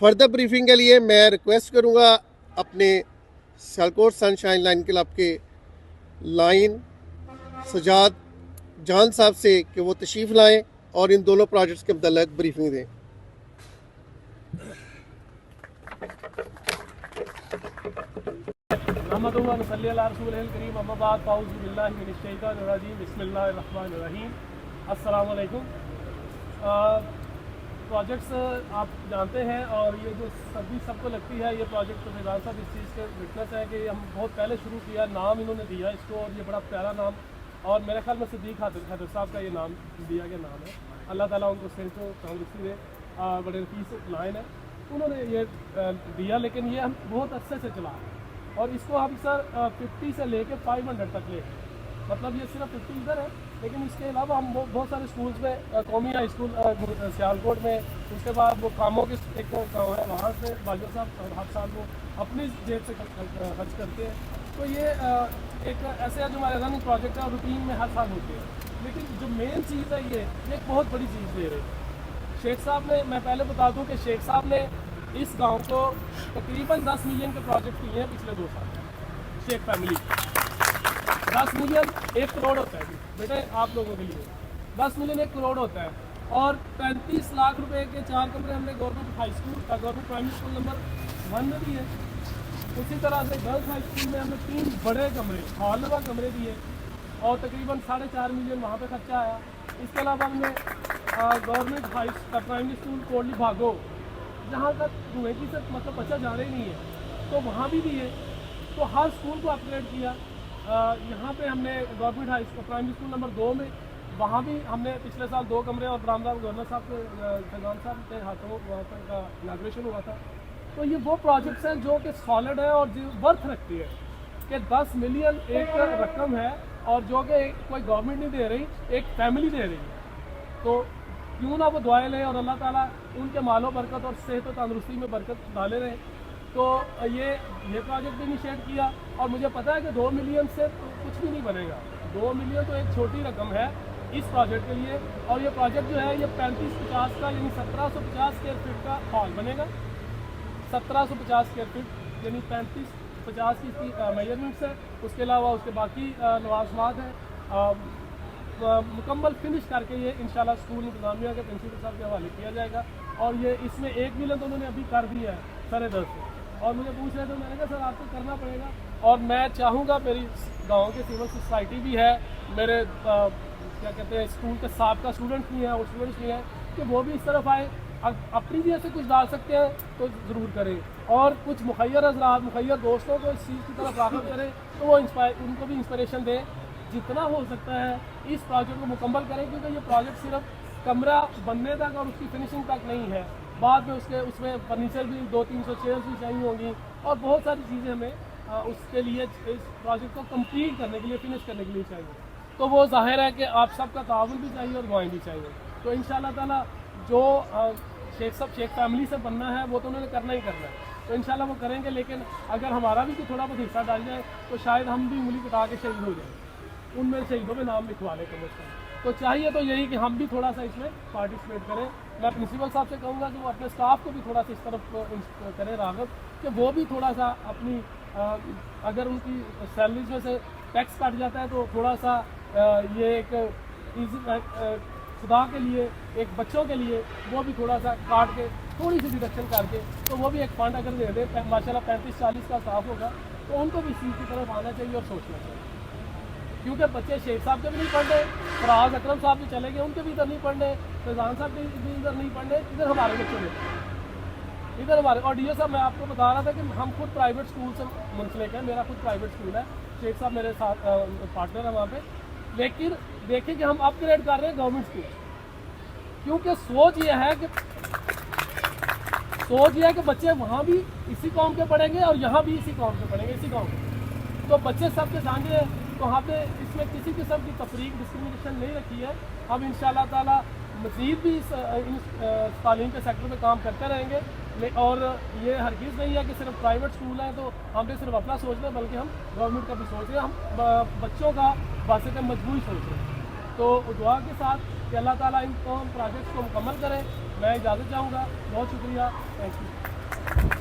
Further briefing के लिए मैं रिक्वेस्ट करूंगा अपने सियालकोट सनशाइन लाइन क्लब के लाइन सजाद जान साहब से कि वो तशरीफ़ लाएं और इन दोनों प्रोजेक्ट्स के मतलब ब्रीफिंग दें। अस्सलाम वालेकुम। प्रोजेक्ट्स आप जानते हैं और ये जो सभी सबको लगती है ये प्रोजेक्ट तो फैजान साहब इस चीज़ के विटनेस है कि हम बहुत पहले शुरू किया, नाम इन्होंने दिया इसको और ये बड़ा प्यारा नाम, और मेरे ख्याल में सिद्दीक हैदर साहब का ये नाम दिया गया नाम है। अल्लाह ताला उनको सेहत व तंदुरुस्ती दे, बड़े रफीस लाइन है, उन्होंने ये दिया। लेकिन ये हम बहुत अच्छे से चला और इसको हम सर 50 से लेके 500 तक ले, मतलब ये सिर्फ 50 इधर है, लेकिन इसके अलावा हम बहुत सारे स्कूल्स में कौमी हाई स्कूल सियालकोट में, उसके बाद वो कामों के एक गाँव है वहाँ से बाजवा साहब हर साल वो अपनी जेब से खर्च करते हैं। तो ये एक ऐसे है जो हमारे रनिंग प्रोजेक्ट है और रूटीन में हर साल होते हैं। लेकिन जो मेन चीज़ है ये एक बहुत बड़ी चीज़ दे रहे हैं शेख साहब ने। मैं पहले बता दूँ कि शेख साहब ने इस गाँव को तकरीबन 10 मिलियन के प्रोजेक्ट किए हैं पिछले 2 साल। शेख फैमिली 10 मिलियन 1 करोड़ होता है बेटे आप लोगों के लिए, 10 मिलियन 1 करोड़ होता है। और 35 लाख रुपए के 4 कमरे हमने government high school government primary school number 1 में दिए। उसी तरह से गर्ल्स हाई स्कूल में हमने 3 बड़े कमरे हॉलवा कमरे दिए और तकरीबन 4.5 मिलियन वहाँ पे खर्चा आया। इसके अलावा हमने government high primary school Kotli भागो जहाँ तक धुएँ की से मतलब बच्चा जा रही नहीं है तो वहाँ भी दिए। तो हर स्कूल को अपग्रेड किया। यहाँ पे हमने government high school primary school number 2 में वहाँ भी हमने पिछले साल 2 कमरे और बरामदा गवर्नर साहब के फैजान साहब के हाथों वहाँ पर का इनाग्रेशन हुआ था। तो ये वो प्रोजेक्ट्स हैं जो कि सॉलिड है और जो वर्थ रखती है कि 10 मिलियन एक रकम है और जो कि कोई गवर्नमेंट नहीं दे रही, एक फैमिली दे रही है। तो क्यों ना वो दुआएं लें और अल्लाह ताला उनके मालो बरकत और सेहत और तंदुरुस्ती में बरकत डाले रहे। तो ये प्रोजेक्ट भी इनिशिएट किया और मुझे पता है कि 2 मिलियन से तो कुछ भी नहीं बनेगा। 2 मिलियन तो एक छोटी रकम है इस प्रोजेक्ट के लिए। और ये प्रोजेक्ट जो है ये 35-50 का यानी 1750 स्क्वायर फीट का हॉल बनेगा। 1750 स्क्वायर फीट यानी 35-50 की इसकी मेजरमेंट्स है। उसके अलावा उसके बाकी लवाजमात हैं। मुकम्मल फिनिश करके ये इंशाल्लाह स्कूल इंतजामिया के प्रिंसिपल साहब के हवाले किया जाएगा। और ये इसमें 1 मिलियन तो उन्होंने अभी कर दिया है 10.5 से, और मुझे पूछ रहे थे, मैंने कहा सर आपको करना पड़ेगा। और मैं चाहूँगा मेरी गाँव के सिविल सोसाइटी भी है, मेरे क्या कहते हैं स्कूल के साबका स्टूडेंट्स भी हैं और स्टूडेंट्स भी हैं कि वो भी इस तरफ आए, अपनी भी ऐसे कुछ डाल सकते हैं तो ज़रूर करें। और कुछ मुखैर हज़रात मुखैर दोस्तों को इस चीज़ की तरफ राग़िब करें तो वो उनको भी इंस्पिरेशन दें। जितना हो सकता है इस प्रोजेक्ट को मुकम्मल करें, क्योंकि ये प्रोजेक्ट सिर्फ कमरा बनने तक और उसकी फिनिशिंग तक नहीं है, बाद में उसमें फर्नीचर भी 200-300 चेयर्स भी चाहिए होंगी और बहुत सारी चीज़ें हमें उसके लिए इस प्रोजेक्ट को कंप्लीट करने के लिए फिनिश करने के लिए चाहिए। तो वो ज़ाहिर है कि आप सबका ताउन भी चाहिए और दुआएं भी चाहिए। तो इंशाल्लाह ताला जो शेख फैमिली से बनना है वो तो उन्होंने करना ही करना है, तो इंशाल्लाह वो करेंगे। लेकिन अगर हमारा भी थोड़ा बहुत हिस्सा डाल जाए तो शायद हम भी उंगली कटा के शहीद हो जाएँ, उनमें शहीदों में नाम लिखवा लें कम से कम। तो चाहिए तो यही कि हम भी थोड़ा सा इसमें पार्टिसिपेट करें। मैं प्रिंसिपल साहब से कहूँगा कि वो अपने स्टाफ को भी थोड़ा सा इस तरफ करें राग़िब कि वो भी थोड़ा सा अपनी अगर उनकी सैलरीज में से टैक्स काट जाता है तो थोड़ा सा ये एक खुदा के लिए एक बच्चों के लिए वो भी थोड़ा सा काट के थोड़ी सी डिडक्शन करके तो वो भी एक फंड अगर दे दे, माशाल्लाह 35-40 का स्टाफ होगा तो उनको भी इस चीज़ की तरफ आना चाहिए और सोचना चाहिए। क्योंकि बच्चे शेख साहब के भी नहीं पढ़ रहे, फराज अकरम साहब भी चले गए उनके भी इधर नहीं पढ़ रहे, फैजान साहब भी इधर नहीं पढ़ रहे, इधर हमारे बच्चे नहीं, इधर हमारे। और डीओ साहब मैं आपको बता रहा था कि हम खुद प्राइवेट स्कूल से मुंसलिक हैं, मेरा खुद प्राइवेट स्कूल है, शेख साहब मेरे साथ पार्टनर है वहाँ पे। लेकिन देखिए कि हम अपग्रेड कर रहे हैं गवर्नमेंट स्कूल, क्योंकि सोच ये है कि बच्चे वहाँ भी इसी कौम के पढ़ेंगे और यहाँ भी इसी कौम के पढ़ेंगे, इसी कौम के। तो बच्चे सबके सामने तो यहाँ पे इसमें किसी किस्म की तफरीक डिस्क्रिमिनेशन नहीं रखी है। हम इंशाल्लाह ताला मज़ीद भी इस तालीम के सेक्टर में काम करते रहेंगे। और ये हरगिज़ नहीं है कि सिर्फ प्राइवेट स्कूल है तो हमने सिर्फ अपना सोच रहे हैं, बल्कि हम गवर्नमेंट का भी सोच रहे हैं, हम बच्चों का वास्ते मजबूरी सोच रहे हैं। تو دعا کے ساتھ کہ اللہ تعالیٰ ان تمام پروجیکٹس کو مکمل کریں. میں اجازت چاہوں گا. بہت شکریہ. Thank you.